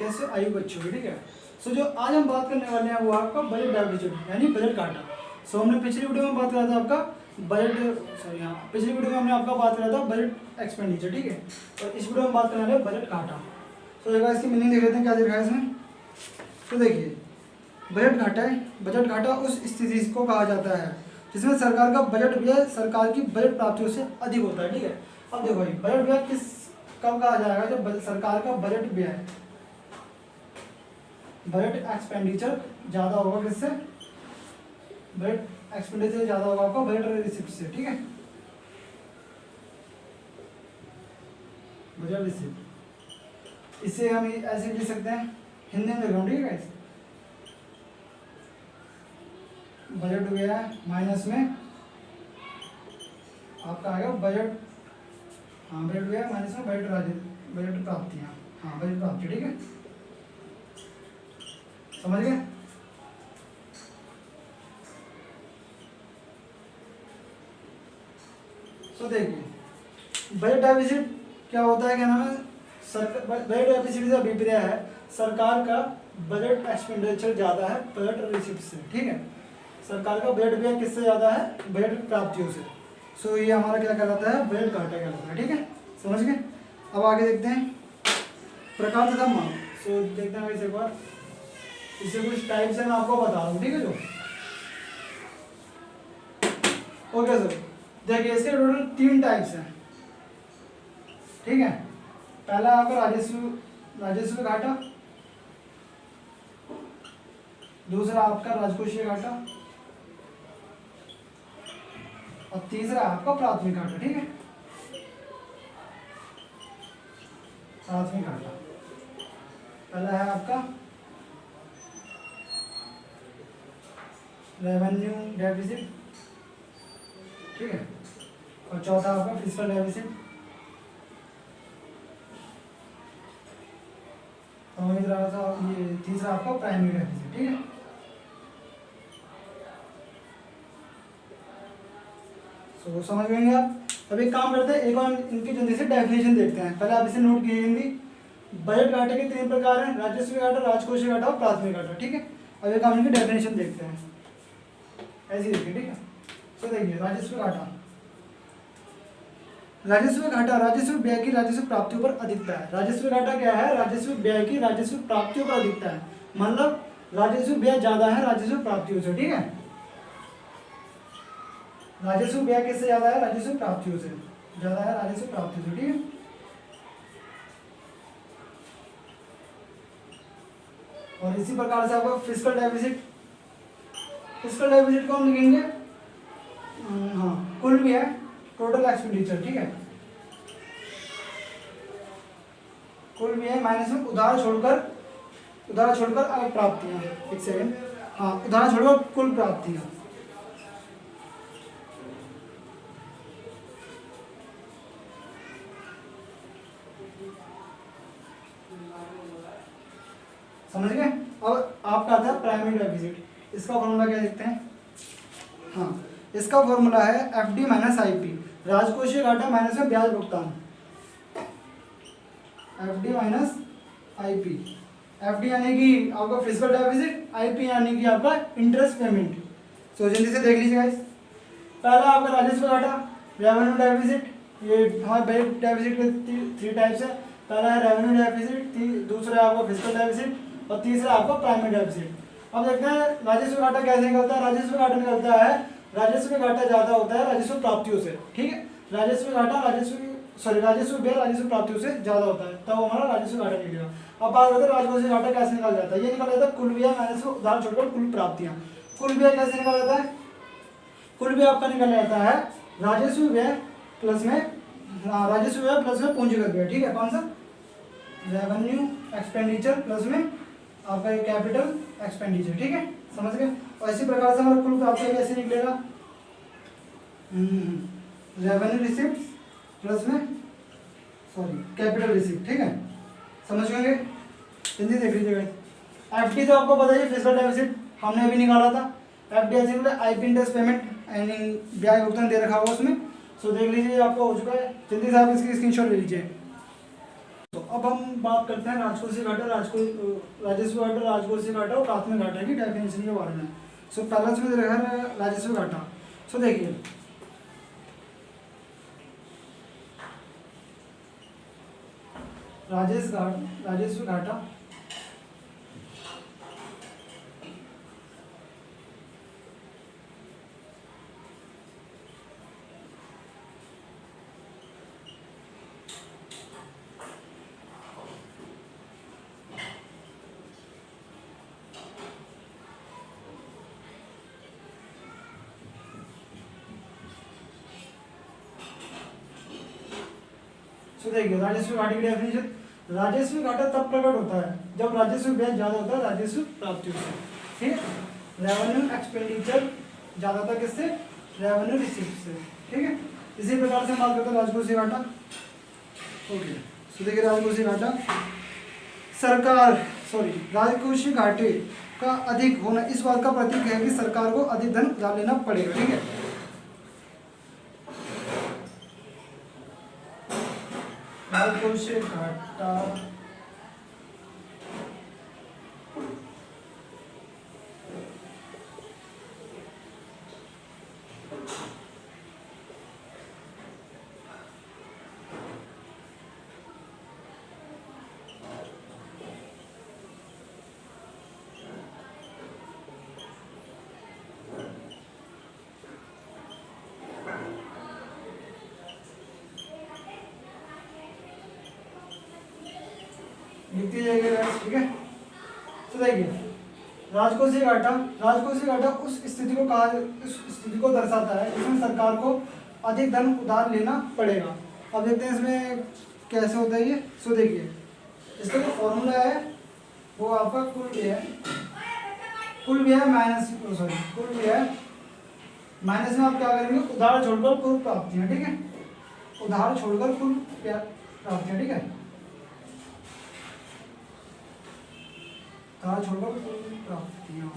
कैसे आयु बच्चों की, ठीक है। सो जो आज हम बात करने वाले हैं वो आपका बजट डेफिसिट यानी बजट घाटा। सो हमने पिछली वीडियो में बात करा था आपका पिछली वीडियो में हमने आपका बात करा था बजट एक्सपेंडिचर, ठीक है। और इस वीडियो में बात करने वाले हैं बजट घाटा। सो एक बार इसकी मीनिंग देख लेते हैं क्या दिख रहा है इसमें। तो देखिए बजट घाटा है, बजट घाटा उस स्थिति को कहा जाता है जिसमें सरकार का बजट व्यय सरकार की बजट प्राप्तियों से अधिक होता है, ठीक है। अब देखो भाई बजट व्यय किस कब कहा जाएगा, जब सरकार का बजट व्यय बजट एक्सपेंडिचर ज़्यादा होगा, किससे, बजट एक्सपेंडिचर ज़्यादा होगा आपका बजट रिसिप्ट से, ठीक है। बजट रिसिप्ट इससे हम ऐसे लिख सकते हैं, हिंदी में लिख रहा हूँ, ठीक है। बजट व्यय माइनस में आपका आएगा बजट, हाँ बजट व्यय माइनस में बजट प्राप्तियाँ, हाँ बजट प्राप्ति, ठीक है। समझ गए। तो देखिए बजट डेफिसिट क्या होता है, क्या नाम है, बजट डेफिसिट से अभिप्राय है सरकार का बजट एक्सपेंडिचर ज़्यादा है बजट रिसिप्ट से, ठीक है। सरकार का बजट व्यय किससे ज़्यादा है, बजट प्राप्तियों से। सो ये हमारा क्या कहलाता है, बजट घाटा कहलाता है, ठीक है। समझ गए। अब आगे देखते हैं प्रकार तथा माप। सो देखते हैं इसे एक बार, इससे कुछ टाइप्स है मैं आपको बता दूँ, ठीक है। जो ओके सर, देखिए इसके टोटल 3 टाइप्स हैं, ठीक है। पहला आपका राजस्व घाटा, दूसरा आपका राजकोषीय घाटा और तीसरा आपका प्राथमिक घाटा, ठीक है। प्राथमिक घाटा पहला है आपका रेवेन्यू डेफिसिट, ठीक है, और चौथा आपका फिस्कल डेफिसिट, और ये तीसरा आपका प्राइमरी डेफिसिट, ठीक है। तो समझ गए आप। अब एक काम करते हैं, एक और इनकी जल्दी से डेफिनेशन देखते हैं। पहले आप इसे नोट कीजिए, बजट घाटे के 3 प्रकार हैं, राजस्व घाटा, राजकोषीय घाटा और प्राथमिक घाटा, ठीक है। अब एक हम इनकी डेफिनेशन देखते हैं, ऐसे देखिए, ठीक है। तो देखिए राजस्व घाटा, राजस्व व्यय की राजस्व प्राप्तियों पर अधिकता है। राजस्व घाटा क्या है, राजस्व व्यय की राजस्व प्राप्तियों पर अधिकता है, मतलब राजस्व व्यय ज्यादा है राजस्व प्राप्तियों से, ठीक है। राजस्व व्यय किससे ज्यादा है, राजस्व प्राप्तियों से ज्यादा है, राजस्व प्राप्तियों से, ठीक है। और इसी प्रकार से आपका फिस्कल डेफिसिट को हम लिखेंगे, हाँ कुल भी है टोटल एक्सपेंडिचर, ठीक है। कुल भी है माइनस में उधार छोड़कर प्राप्तियां, एक सेकंड, हाँ उधार छोड़कर कुल प्राप्तियां। समझ गए। अब आपका आता है प्राइमरी डेफिसिट, इसका फॉर्मूला क्या देखते हैं, हाँ इसका फॉर्मूला है एफडी माइनस आईपी, राजकोषीय घाटा माइनस में ब्याज भुगतान, एफडी माइनस आईपी। एफडी यानी कि आपका फिस्कल डेफिसिट, आईपी यानी कि आपका इंटरेस्ट पेमेंट। सो जल्दी से देख लीजिएगा। पहला आपका राजस्व घाटा, रेवेन्यू डेफिसिट, ये हमारे बजट डेफिसिट के 3 टाइप्स है। पहला है रेवेन्यू डेफिसिट, दूसरा है आपका फिस्कल डेफिसिट और तीसरा आपका प्राइमरी डेफिसिट। अब देखते हैं राजस्व घाटा कैसे निकलता है। राजस्व घाटा निकलता है, राजस्व घाटा ज्यादा होता है राजस्व प्राप्तियों से, ठीक है। राजस्व व्यय राजस्व प्राप्तियों से ज्यादा होता है, तब हमारा राजस्व घाटा निकलेगा। अब बात करते हैं राजकोषीय घाटा कैसे निकल जाता है। ये निकल जाता है कुल व्यय माइनस उधार छोड़कर कुल प्राप्तियां। कुल व्यय कैसे निकल जाता है, कुल व्यय आपका निकल जाता है राजस्व व्यय प्लस में पूंजीगत व्यय, ठीक है। कौन सा, रेवेन्यू एक्सपेंडिचर प्लस में आपका कैपिटल एक्सपेंडिचर, ठीक है। समझ गए। और इसी प्रकार से हमारा कुल प्राप्तियां कैसे निकलेगा, रेवेन्यू रिसिप्ट प्लस में कैपिटल रिसिप्ट, ठीक है। समझ गए। जल्दी देख लीजिएगा। एफडी तो आपको पता ही, फिस्कल डेफिसिट हमने अभी निकाला था। एफडी ऐसे आईपी इंटरेस्ट पेमेंट यानी ब्याज भुगतान दे रखा होगा उसमें। सो देख लीजिए आपको हो चुका है। जल्दी से आप इसकी स्क्रीनशॉट ले लीजिए। तो अब हम बात करते हैं राजकोषीय घाटा, राजस्व घाटा, राजकोषीय घाटा और प्राथमिक घाटा की डेफिनेशन के बारे में। सो पहला इसमें देखा है राजस्व घाटा। सो देखिए राजस्व घाटा देखिए राजस्व घाटे की डेफिनेशन, राजस्व घाटा तब प्रकट होता है जब राजस्व व्यय ज्यादा होता है राजस्व प्राप्तियों से, ठीक है। रेवेन्यू एक्सपेंडिचर ज्यादा होता है किससे, रेवेन्यू रिसीप्ट से, ठीक है। इसी प्रकार से बात करते हैं राजकोषीय घाटा। ओके सो देखिए राजकोषीय घाटा, राजकोषीय घाटे का अधिक होना इस बात का प्रतीक है कि सरकार को अधिक धन उधार लेना पड़ेगा, ठीक है। राजकोषीय घाटा लिखती जाएगी, ठीक है। तो देखिए राजकोषीय घाटा उस स्थिति को दर्शाता है जिसमें सरकार को अधिक धन उधार लेना पड़ेगा। अब देखते हैं इसमें कैसे होता है ये। सो देखिए इसका जो फॉर्मूला है वो आपका कुल व्यय माइनस में आप क्या करेंगे, उधार छोड़कर कुल प्राप्तियां, ठीक है। उधार छोड़कर कुल प्राप्तियां, ठीक है। छोड़कर कुल प्राप्तियां,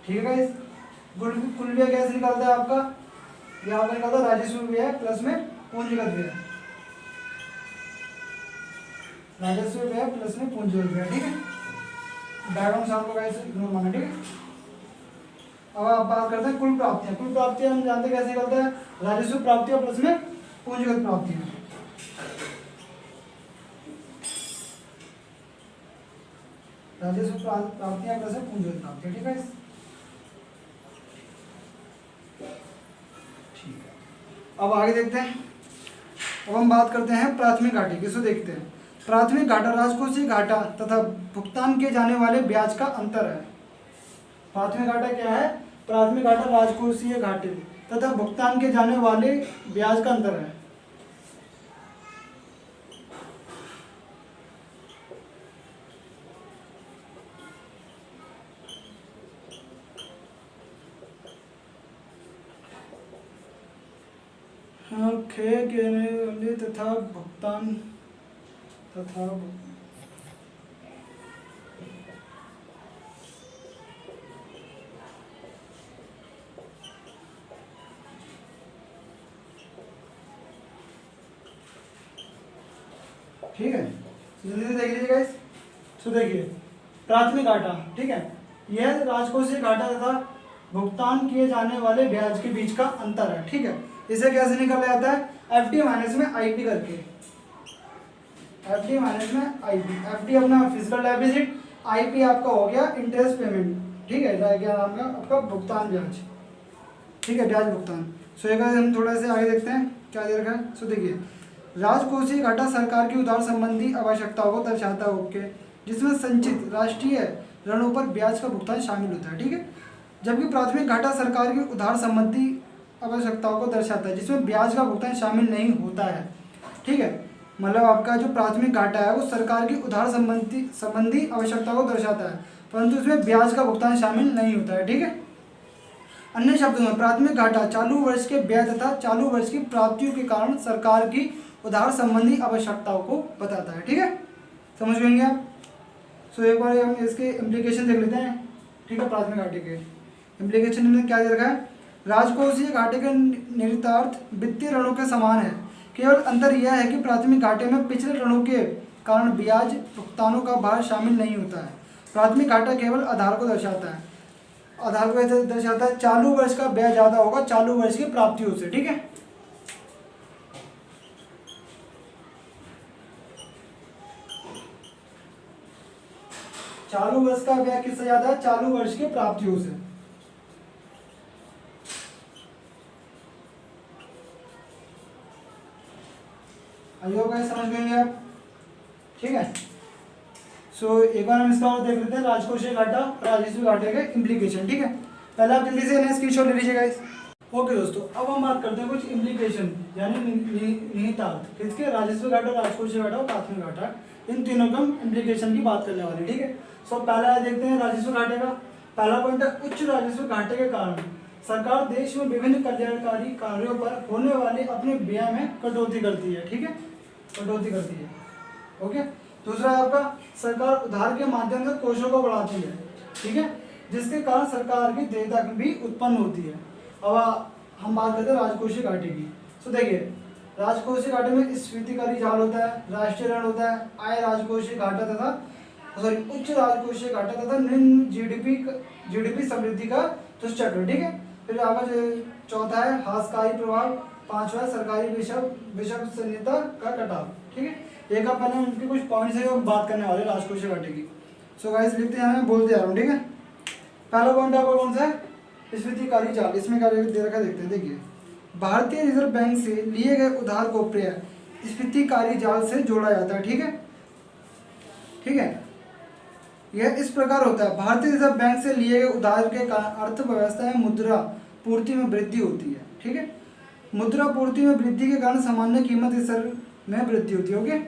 ठीक है गाइस। कुल व्यय कैसे निकलता है आपका, यहाँ पर निकलता है राजस्व व्यय प्लस में पूंजीगत व्यय, राजस्व व्यय प्लस में पूंजीगत व्यय, ठीक है। डायग्राम से आपको गाइस इग्नोर माना, ठीक है। अब आप बात करते हैं कुल प्राप्तियां हम जानते कैसे निकलता है, राजस्व प्राप्तियां प्लस में पूंजीगत प्राप्तियां, राजस्व प्राप्तियां प्लस पूंजीगत प्राप्तियां, ठीक है। ठीक है अब आगे देखते हैं। अब हम बात करते हैं प्राथमिक घाटे की। सो देखते हैं प्राथमिक घाटा राजकोषीय घाटा तथा भुगतान किए जाने वाले ब्याज का अंतर है। प्राथमिक घाटा क्या है, प्राथमिक घाटा राजकोषीय घाटे तथा भुगतान किए जाने वाले ब्याज का अंतर है। तथा भुगतान ठीक है। जल्दी से देख लीजिए गाइस। सो देखिए प्राथमिक घाटा, ठीक है, यह राजकोषीय घाटा तथा भुगतान किए जाने वाले ब्याज के बीच का अंतर है, ठीक है। इसे कैसे निकाला जाता है, एफडी माइनस में आईपी करके, एफडी माइनस में आईपी। एफडी अपना फिजिकल डेफिसिट, आईपी आपका हो गया इंटरेस्ट पेमेंट, ठीक है, क्या नाम है आपका, भुगतान ब्याज, ठीक है, ब्याज भुगतान। सो एक हम थोड़ा से आगे देखते हैं क्या दे रखा है। सो देखिए राजकोषीय घाटा सरकार की उधार संबंधी आवश्यकताओं को दर्शाता है, ओके, जिसमें संचित राष्ट्रीय ऋणों पर ब्याज का भुगतान शामिल होता है, ठीक है। जबकि प्राथमिक घाटा सरकार की उधार संबंधी आवश्यकताओं को दर्शाता है जिसमें ब्याज का भुगतान शामिल नहीं होता है, ठीक है। मतलब आपका जो प्राथमिक घाटा है वो सरकार की उधार संबंधी आवश्यकताओं को दर्शाता है परंतु इसमें ब्याज का भुगतान शामिल नहीं होता है, ठीक है। अन्य शब्दों में प्राथमिक घाटा चालू वर्ष के व्यय तथा चालू वर्ष की प्राप्तियों के कारण सरकार की उधार संबंधी आवश्यकताओं को बताता है, ठीक है। समझ गएंगे आप। सो एक बार हम इसके इम्प्लीकेशन देख लेते हैं, ठीक है। प्राथमिक घाटे के इम्प्लीकेशन में क्या दे रखा है, राजकोषीय घाटे के निहितार्थ वित्तीय ऋणों के समान है केवल अंतर यह है कि प्राथमिक घाटे में पिछले ऋणों के कारण ब्याज भुगतानों का भार शामिल नहीं होता है। प्राथमिक घाटा केवल आधार को दर्शाता है, आधार को ऐसे दर्शाता है चालू वर्ष का ब्याज ज़्यादा होगा चालू वर्ष की प्राप्तियों से। ठीक है, चालू वर्ष का ब्याज किससे ज़्यादा है? चालू वर्ष की प्राप्तियों से। समझ गएंगे आप? ठीक है, सो एक बार हम इसका और देख लेते हैं राजकोषीय घाटा राजस्व घाटे के इम्प्लीकेशन। ठीक है, पहले आप जल्दी से स्क्रीनशॉट ले लीजिएगा इस। ओके दोस्तों, अब हम बात करते हैं कुछ इम्प्लीकेशन यानी निहितार्थ किसके? राजस्व घाटा, राजकोषीय घाटा और प्राथमिक घाटा, इन तीनों का इम्प्लीकेशन की बात करने वाले। ठीक है, सो पहला देखते हैं राजस्व घाटे का। पहला पॉइंट है उच्च राजस्व घाटे के कारण सरकार देश में विभिन्न कल्याणकारी कार्यों पर होने वाले अपने व्यय में कटौती करती है। ठीक है, कटौती करती है। ओके, दूसरा है आपका सरकार उधार के माध्यम से कोषों को बढ़ाती है। ठीक है, जिसके कारण सरकार की देयता भी उत्पन्न होती है। अब हम बात करते हैं राजकोषीय घाटे की। तो देखिए, राजकोषीय घाटे में स्फीतिकारी जाल होता है, राष्ट्रीय ऋण होता है, आय राजकोषीय घाटा तथा उच्च राजकोषीय घाटा तथा निम्न जीडीपी समृद्धि का दुष्चक्र। ठीक है, फिर आपका चौथा है हाशकारी प्रभाव, पांचवा सरकारी विश्वसनीयता का कटाव। ठीक है, एक आप पहले उनके कुछ पॉइंट्स है और बात करने वाले राजकोषीय घाटे की। सो गाइस लिखते हैं, मैं बोलते जा रहा हूँ। ठीक है, पहला पॉइंट आपका कौन सा है? स्फीतिकारी जाल। इसमें क्या दे रखा देखते हैं। देखिए, भारतीय रिजर्व बैंक से लिए गए उधार को प्राय स्फीतिकारी जाल से जोड़ा जाता है। ठीक है, ठीक है, यह इस प्रकार होता है। भारतीय रिजर्व बैंक से लिए गए उधार के कारण अर्थव्यवस्था में मुद्रा पूर्ति में वृद्धि होती है। ठीक है, मुद्रा पूर्ति में वृद्धि के कारण सामान्य कीमत स्तर में वृद्धि होती है। ओके,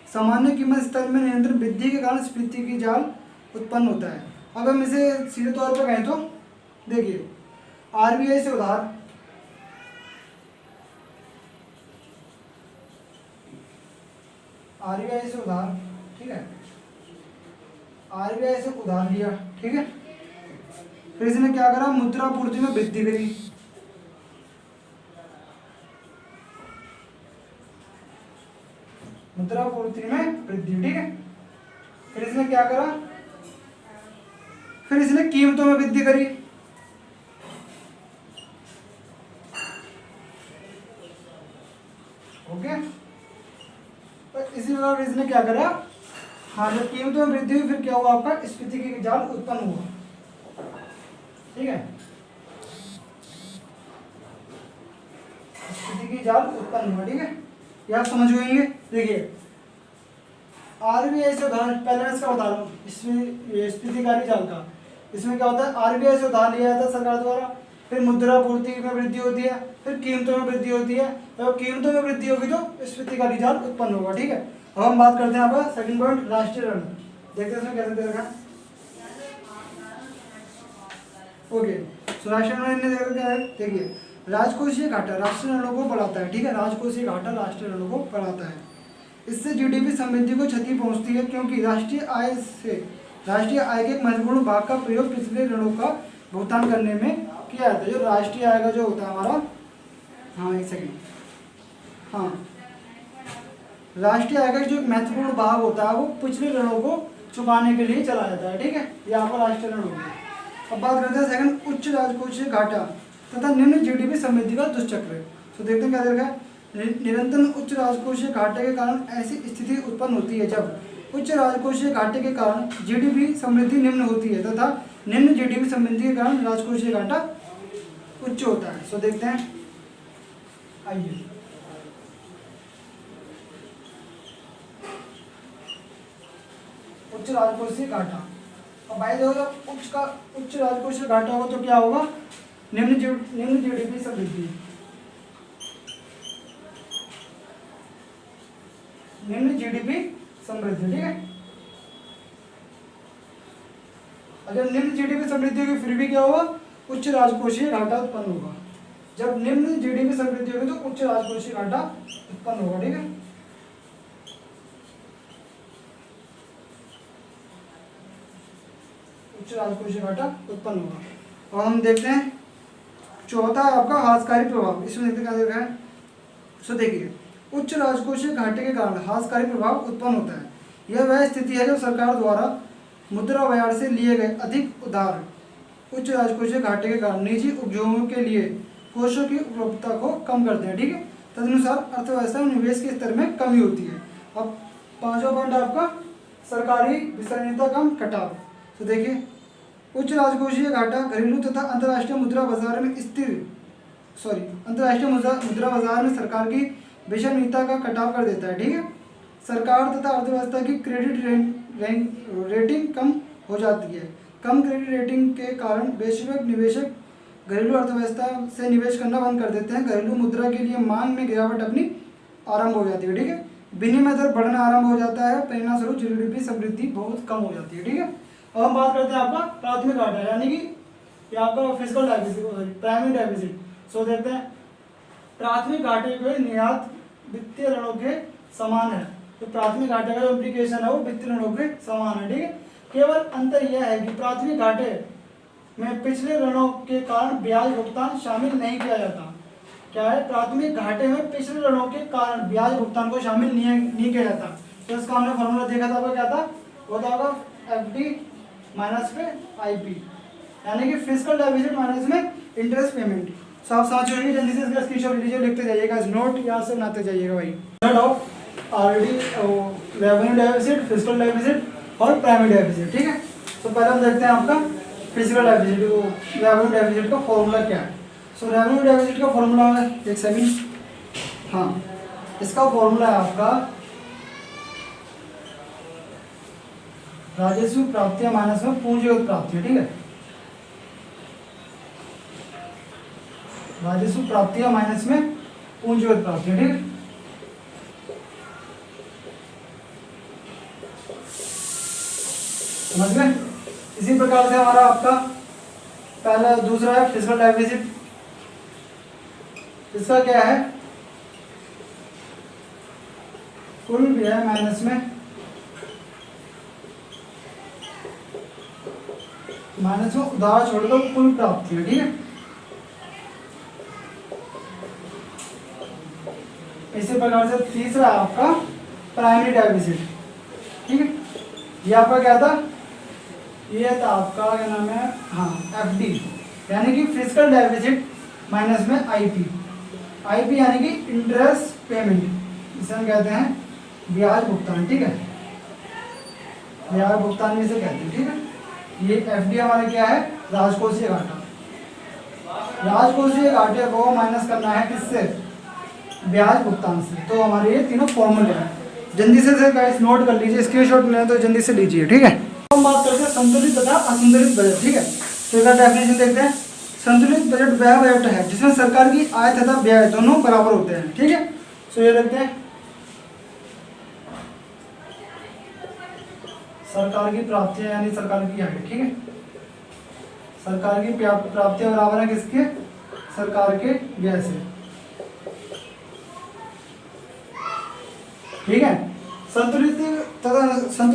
सामान्य कीमत स्तर में निरंतर वृद्धि के कारण स्फीति की जाल उत्पन्न होता है। अब हम इसे सीधे तौर पर कहें तो देखिए, आरबीआई से उधार, आरबीआई से उधार, ठीक है, आरबीआई से उधार लिया। ठीक है, फिर इसने क्या करा? मुद्रा पूर्ति में वृद्धि करी। मुद्रा पूर्ति में वृद्धि। ठीक है, फिर इसने क्या करा? फिर इसने कीमतों में वृद्धि करी। ओके, तो इसी प्रकार इसने क्या करा? हाँ, जब कीमतों में वृद्धि हुई फिर क्या हुआ? आपका स्फीति की जाल उत्पन्न हुआ। ठीक है, स्फीति की जाल उत्पन्न हुआ। ठीक है, ये आप समझ गएंगे। देखिए, आरबीआई से उधार, पहले मैं इसका बता रहा हूँ, इसमें स्फीतिकारी जाल का, इसमें क्या होता है? आरबीआई से उधार लिया जाता है सरकार द्वारा, फिर मुद्रा पूर्ति में वृद्धि होती है, फिर कीमतों में वृद्धि होती है। तो कीमतों में वृद्धि होगी तो स्फीतिकारी जाल उत्पन्न होगा। ठीक है, अब हम बात करते हैं आपका सेकंड पॉइंट, राष्ट्रीय ऋण। देखते हैं इसमें कैसे दे रखा है। ओके, सो राष्ट्रीय ऋण ने दे रखा है। देखिए, राजकोषीय घाटा राष्ट्रीय ऋणों को बढ़ाता है। ठीक है, राजकोषीय घाटा राष्ट्रीय ऋणों को बढ़ाता है। इससे जीडीपी समृद्धि को क्षति पहुंचती है, क्योंकि राष्ट्रीय आय के एक महत्वपूर्ण भाग का प्रयोग पिछले ऋणों का भुगतान करने में किया जाता है। जो राष्ट्रीय आय का जो होता है हमारा, हाँ एक सेकेंड, हाँ, राष्ट्रीय आय का जो एक महत्वपूर्ण भाग होता है वो पिछले ऋणों को चुकाने के लिए चला जाता है। ठीक है, ये आपका राष्ट्रीय ऋण हो गया। अब बात करते हैं सेकंड, उच्च राजकोषीय घाटा तथा निम्न जीडीपी समृद्धि का दुष्चक्र। तो देखते हैं क्या देखा है। निरंतर उच्च राजकोषीय घाटे के कारण ऐसी स्थिति उत्पन्न होती है जब उच्च राजकोषीय घाटे के कारण जीडीपी समृद्धि निम्न होती है तथा निम्न जीडीपी समृद्धि के कारण राजकोषीय घाटा उच्च होता है। सो देखते हैं, आइए, उच्च राजकोषीय घाटा। अब भाई देखो, उच्च राजकोषीय घाटा होगा तो क्या होगा? निम्न जीडीपी समृद्धि, निम्न जीडीपी समृद्धि। ठीक है, अगर निम्न जीडीपी समृद्धि होगी फिर भी क्या होगा? उच्च राजकोषीय घाटा उत्पन्न होगा। जब निम्न जीडीपी समृद्धि होगी तो उच्च राजकोषीय घाटा उत्पन्न होगा। ठीक है, उच्च राजकोषीय घाटा उत्पन्न होगा। और हम देखते हैं चौथा है आपका हाशकारी प्रभाव। इसमें देखते क्या देखा है। सो देखिए, उच्च राजकोषीय घाटे के कारण हाशकारी प्रभाव उत्पन्न होता है। यह वह स्थिति है जब सरकार द्वारा मुद्रा बाजार से लिए गए अधिक उधार उच्च राजकोषीय घाटे के कारण निजी उपयोगों के लिए कोषों की उपलब्धता को कम करते हैं। ठीक है, तदनुसार अर्थव्यवस्था में निवेश के स्तर में कमी होती है। अब 5वां पॉइंट आपका सरकारी विसरणीयता कम कटाव। तो देखिए, उच्च राजकोषीय घाटा घरेलू तथा अंतर्राष्ट्रीय मुद्रा बाजार में अंतर्राष्ट्रीय मुद्रा बाजार में सरकार की विसरणीयता का कटाव कर देता है। ठीक है, सरकार तथा अर्थव्यवस्था की क्रेडिट रेटिंग कम हो जाती है। कम क्रेडिट रेटिंग के कारण वैश्विक निवेशक घरेलू अर्थव्यवस्था से निवेश करना बंद कर देते हैं। घरेलू मुद्रा के लिए मांग में गिरावट अपनी आरंभ हो जाती है। ठीक है, विनिमय दर बढ़ना आरंभ हो जाता है, परिणामस्वरूप जीडीपी समृद्धि बहुत कम हो जाती है। ठीक है, अब हम बात करते हैं आपका प्राथमिक घाटा, यानी कि ये आपका फिजिकल डेफिसिट, प्राइमरी डेफिसिट। सो देखते हैं, प्राथमिक घाटे के निर्यात वित्तीय ऋणों के समान है। तो प्राथमिक घाटे का जो इम्प्लीकेशन है वो वित्तीय ऋणों के समान है। ठीक है, केवल अंतर यह है कि प्राथमिक घाटे में पिछले ऋणों के कारण ब्याज भुगतान शामिल नहीं किया जाता। क्या है, प्राथमिक घाटे में पिछले ऋणों के कारण ब्याज भुगतान को शामिल नहीं किया जाता। तो इसका हमने फॉर्मूला देखा था, वो क्या था, वो था आपका एफडी माइनस में आईपी, यानी कि फिजिकल डेफिसिट माइनस में इंटरेस्ट पेमेंट। सो आप समझ रहे हैं, जल्दी से इसका स्क्रीनशॉट लीजिए, लिखते जाइएगा, नोट यहाँ से बनाते जाइएगा भाई। Method of already revenue deficit, physical deficit और प्राइमरी डेफिसिट। ठीक है, तो पहले हम देखते हैं आपका फिजिकल डेफिसिट, रेवेन्यू डेफिसिट का फॉर्मूला क्या है। सो रेवेन्यू डेफिसिट का फॉर्मूला है, एक सेकंड, हाँ, इसका फॉर्मूला है आपका राजस्व प्राप्तियां माइनस में पूंजीगत प्राप्तियां। ठीक है, राजस्व प्राप्तियां माइनस में पूंजीगत प्राप्तियां। ठीक है, समझ गए। इसी प्रकार से हमारा आपका पहला दूसरा है फिजिकल डेफिसिट। इसका क्या है, कुल व्यय माइनस में उधार छोड़कर कुल प्राप्ति है। ठीक है, इसी प्रकार से तीसरा है आपका प्राइमरी डेफिसिट। ठीक है, ये आपका क्या था, ये था आपका क्या नाम है, हाँ, एफडी, यानी कि फिजिकल डेफिसिट माइनस में आईपी। आईपी यानी कि इंटरेस्ट पेमेंट, इसे हम कहते हैं ब्याज भुगतान। ठीक है, ब्याज भुगतान में से कहते हैं। ठीक है, ये एफडी हमारा क्या है, राजकोषीय घाटा। राजकोषीय घाटे को माइनस करना है किससे, ब्याज भुगतान से। तो हमारे ये तीनों फॉर्मूले हैं, जल्दी से गाइस नोट कर लीजिए, स्क्रीनशॉट लेना तो जल्दी से लीजिए। ठीक है, हम बात करते हैं संतुलित तथा असंतुलित बजट। ठीक है, तो इसका डेफिनेशन देखते हैं। संतुलित बजट वह बजट है जिसमें सरकार की आय तथा व्यय दोनों बराबर होते हैं। ठीक है, सो ये देखते हैं, सरकार की प्राप्तियां यानी सरकार की आय। ठीक है, सरकार की प्राप्तियां बराबर है किसके, सरकार के व्यय से। ठीक है, संतुलित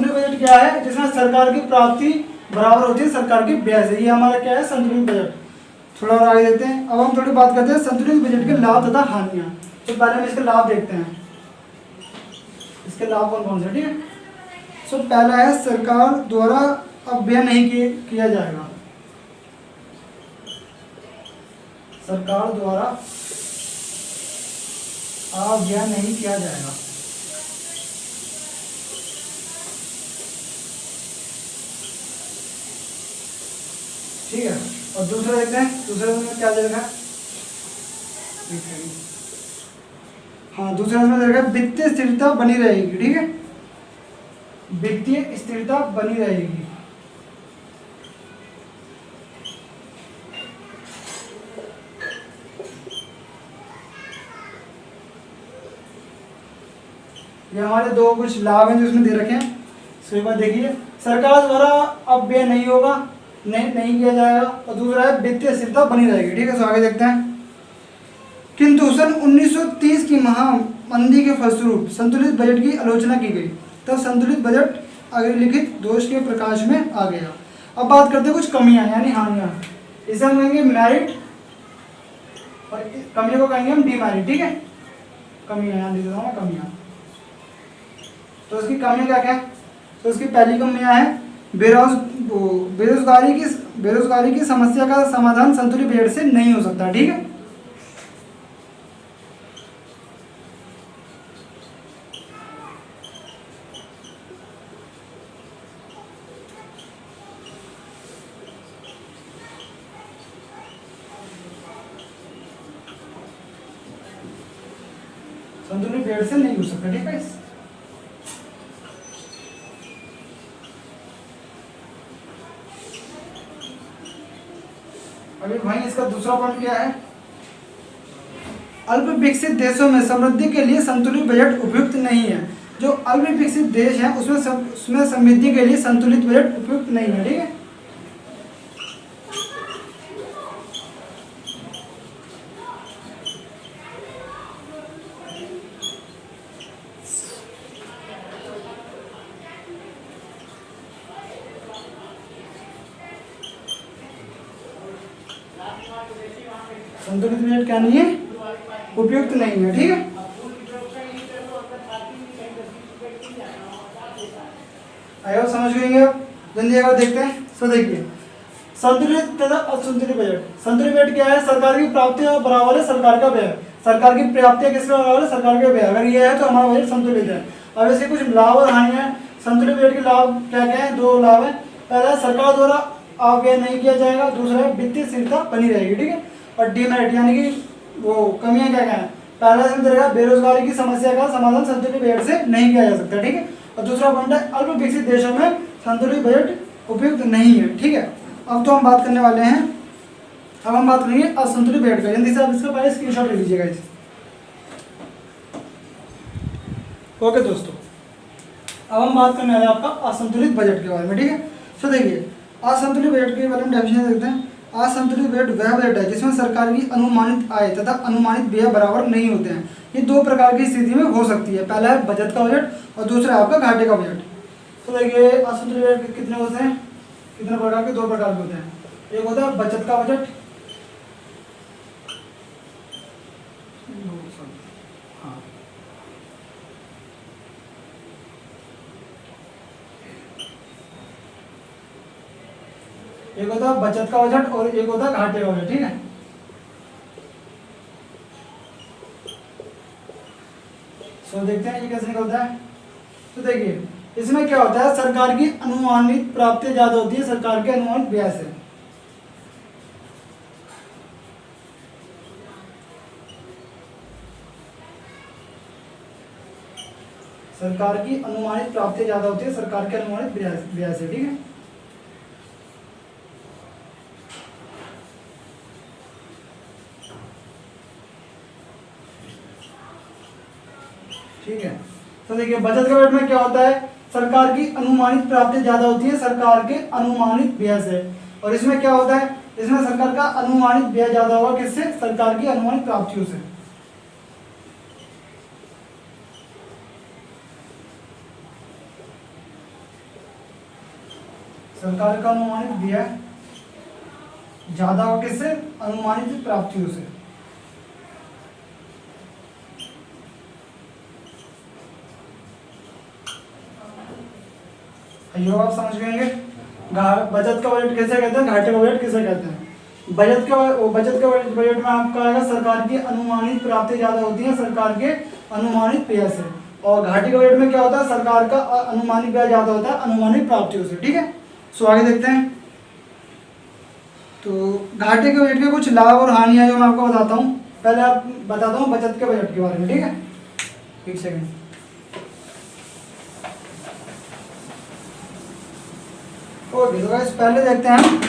बजट क्या है, जिसमें सरकार की प्राप्ति बराबर होती है सरकार के व्यय से। ये हमारा क्या है, संतुलित बजट। थोड़ा और आगे देखते हैं। अब हम थोड़ी बात करते हैं संतुलित बजट के लाभ तथा हानियां। तो पहले हम इसके लाभ देखते हैं, इसके लाभ कौन कौन से। ठीक है, सो पहला है सरकार द्वारा अब व्यय नहीं किया जाएगा। सरकार द्वारा अब व्यय नहीं किया जाएगा। ठीक है, और दूसरा देखते हैं, दूसरे में क्या देगा, हाँ, दूसरा में देगा वित्तीय स्थिरता बनी रहेगी। ठीक है, वित्तीय स्थिरता बनी रहेगी। ये हमारे दो कुछ लाभ हैं जो इसमें दे रखे हैं। सो एक बार देखिए, सरकार द्वारा अब व्यय नहीं होगा, नहीं किया जाएगा, और दूसरा है वित्तीय स्थिरता बनी रहेगी। ठीक है, सो आगे देखते हैं। किंतु सन 1930 की महामंदी के फलस्वरूप संतुलित बजट की आलोचना की गई, तब संतुलित बजट अग्रलिखित दोष के प्रकाश में आ गया। अब बात करते हैं कुछ कमियां यानी हानियां। इसे हम कहेंगे मेरिट और कमियों को कहेंगे हम डीमेरिट। ठीक है, कमियाँ यहाँ लिख देता हूँ, कमियाँ। तो इसकी कमियाँ क्या क्या है? तो इसकी पहली कमियाँ है बेरोजगारी की समस्या का समाधान संतुलित बजट से नहीं हो सकता। ठीक है, संतुलित बजट से नहीं हो सकता। ठीक है, अभी भाई इसका दूसरा पॉइंट क्या है? अल्प विकसित देशों में समृद्धि के लिए संतुलित बजट उपयुक्त नहीं है। जो अल्प विकसित देश है उसमें समृद्धि के लिए संतुलित बजट उपयुक्त नहीं है। ठीक है, संतुलित बजट क्या नहीं है? उपयुक्त नहीं है। ठीक है, आयो समझ गए आप? जल्दी एक बार देखते हैं। तो देखिए, संतुलित तथा असंतुलित बजट। संतुलित बजट क्या है? सरकार की प्राप्तियां बराबर है सरकार का व्यय। सरकार की प्राप्तियां किसके बराबर है? सरकार का व्यय। अगर ये है तो हमारा बजट संतुलित है। अब इसके कुछ लाभ और हानियां। संतुलित बजट के लाभ क्या क्या है? दो लाभ है। पहला, सरकार द्वारा व्यय नहीं किया जाएगा। दूसरा है वित्तीय स्थिरता बनी रहेगी। ठीक है, और डीमेरिट यानी कि वो कमियां क्या क्या है? पहला इसमें रहेगा बेरोजगारी की समस्या का समाधान संतुलित बजट से नहीं किया जा सकता। ठीक है, और दूसरा पॉइंट है अल्प विकसित देशों में संतुलित बजट उपयुक्त नहीं है। ठीक है, अब तो हम बात करने वाले हैं, अब हम बात करेंगे असंतुलित बजट का। जल्दी से आप इसका पहले स्क्रीनशॉट ले लीजिएगा इसे। ओके दोस्तों, अब हम बात करने वाले हैं आपका असंतुलित बजट के बारे में। ठीक है, तो देखिए असंतुलित बजट के बारे में डेफिनेशन देखते हैं। असंतुलित बजट वह बजट है जिसमें सरकार की अनुमानित आय तथा अनुमानित व्यय बराबर नहीं होते हैं। ये दो प्रकार की स्थिति में हो सकती है। पहला है बचत का बजट और दूसरा है आपका घाटे का बजट। तो देखिए असंतुलित बजट कितने होते हैं? कितने प्रकार के? दो प्रकार के होते हैं। एक होता है बचत का बजट, हाँ, एक होता है बचत का बजट और एक होता है घाटे का बजट। ठीक है, सो देखते हैं ये कैसे निकलता है। तो देखिए इसमें क्या होता है? सरकार की अनुमानित प्राप्तियां ज्यादा होती है सरकार के अनुमानित व्यय से। सरकार की अनुमानित प्राप्तियां ज्यादा होती है सरकार के अनुमानित व्यय से। ठीक है, ठीक है, तो देखिए बचत के बजट में क्या होता है? सरकार की अनुमानित प्राप्तियां ज्यादा होती है सरकार के अनुमानित व्यय से। और इसमें क्या होता है? इसमें सरकार का अनुमानित व्यय ज्यादा होगा किससे? सरकार की अनुमानित प्राप्तियों से। सरकार का अनुमानित व्यय ज्यादा होगा किससे? अनुमानित प्राप्तियों से। ये आप समझ गएंगे। बचत का बजट किसे कहते हैं? घाटे का बजट किसे कहते हैं? बचत का बजट में आपका आएगा सरकार की अनुमानित प्राप्तियां ज्यादा होती हैं सरकार के अनुमानित व्यय से। और घाटे के बजट में क्या होता है? सरकार का अनुमानित व्यय ज्यादा होता है अनुमानित प्राप्तियों से। ठीक है, सो आगे देखते हैं। तो घाटे के बजट के कुछ लाभ और हानियां जो मैं आपको बताता हूँ। पहले आप बताता हूँ बचत के बजट के बारे में। ठीक है, एक सेकेंड। ओके, तो गाइस पहले देखते हैं हम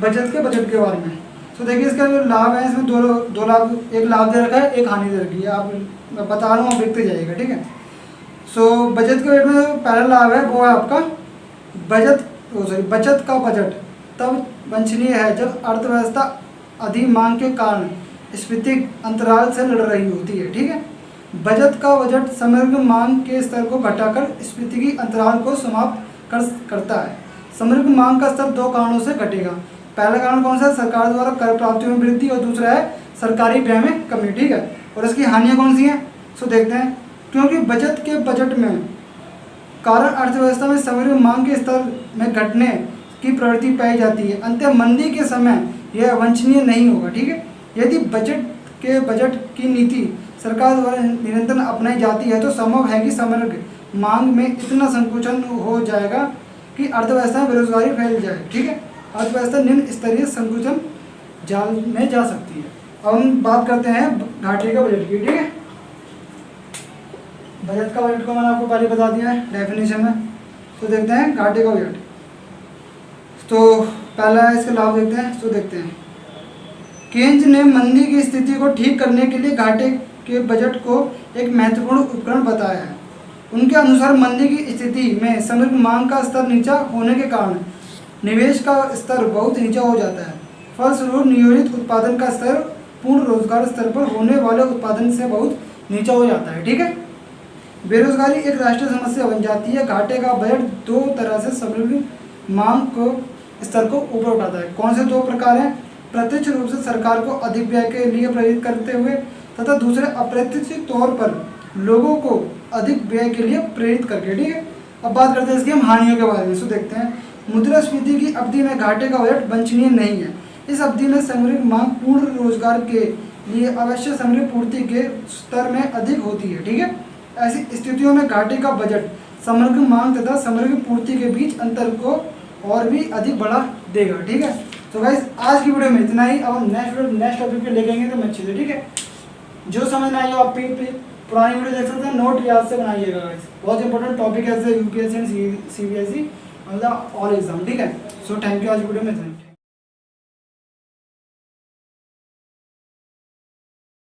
बचत के बजट के बारे में। तो देखिए इसका जो लाभ है इसमें दो लाभ, एक लाभ दे रखा है, एक हानि दे रखी है। आप मैं बता रहा हूँ, आप देखते जाइएगा। ठीक है, सो बचत के बजट में जो पहला लाभ है वो है आपका बचत का बजट तब वांछनीय है जब अर्थव्यवस्था अधिक मांग के कारण स्फीतिक अंतराल से लड़ रही होती है। ठीक है, बचत का बजट समग्र मांग के स्तर को घटाकर स्फीति की अंतराल को समाप्त करता है। समग्र मांग का स्तर दो कारणों से घटेगा। पहला कारण कौन सा है? सरकार द्वारा कर प्राप्तियों में वृद्धि और दूसरा है सरकारी व्यय में कमी। ठीक है, और इसकी हानियां कौन सी हैं? सो देखते हैं, क्योंकि बजट में कारण अर्थव्यवस्था में समग्र मांग के स्तर में घटने की प्रवृत्ति पाई जाती है, अंततः मंदी के समय यह वांछनीय नहीं होगा। ठीक है, यदि बजट की नीति सरकार द्वारा निरंतर अपनाई जाती है तो संभव है कि समग्र मांग में इतना संकुचन हो जाएगा कि अर्थव्यवस्था में बेरोजगारी फैल जाए। ठीक है, अर्थव्यवस्था निम्न स्तरीय संकुचन जाल में जा सकती है। अब हम बात करते हैं घाटे का बजट की। ठीक है, बजट को मैंने आपको पहले बता दिया है डेफिनेशन में। तो देखते हैं घाटे का बजट। तो पहला इसके लाभ देखते हैं। तो देखते हैं, केंद्र ने मंदी की स्थिति को ठीक करने के लिए घाटे के बजट को एक महत्वपूर्ण उपकरण बताया है। उनके अनुसार मंदी की स्थिति में समग्र मांग का स्तर नीचा होने के कारण निवेश का स्तर बहुत नीचा हो जाता है। फलस्वरूप नियोजित उत्पादन का स्तर पूर्ण रोजगार स्तर पर होने वाले उत्पादन से बहुत नीचा हो जाता है। ठीक है, बेरोजगारी एक राष्ट्रीय समस्या बन जाती है। घाटे का बजट दो तरह से समग्र मांग को स्तर को ऊपर उठाता है। कौन से दो प्रकार हैं? प्रत्यक्ष रूप से सरकार को अधिक व्यय के लिए प्रेरित करते हुए तथा दूसरे अप्रत्यक्ष तौर पर लोगों को अधिक व्यय के लिए प्रेरित करके। ठीक है, अब बात करते हैं इसकी हम हानियों के बारे में। सो देखते हैं, मुद्रास्फीति की अवधि में घाटे का बजट वांछनीय नहीं है। इस अवधि में समग्र मांग पूर्ण रोजगार के लिए आवश्यक समग्र पूर्ति के स्तर में अधिक होती है। ठीक है, ऐसी स्थितियों में घाटे का बजट समग्र मांग तथा समग्र पूर्ति के बीच अंतर को और भी अधिक बढ़ा देगा। ठीक है, तो गाइस आज की वीडियो में इतना ही। अब हम नेक्स्ट टॉपिक पे लेके आएंगे तो अच्छे से। ठीक है, जो समझ ना आए आप पुरानी वीडियो देख सकते हैं, नोट याद से बनाइएगा गाइस। बहुत इंपॉर्टेंट टॉपिक है यूपीएससी एंड सीबीएसई मतलब ऑल एग्जाम। ठीक है, सो थैंक यू। आज वीडियो में इतना ही।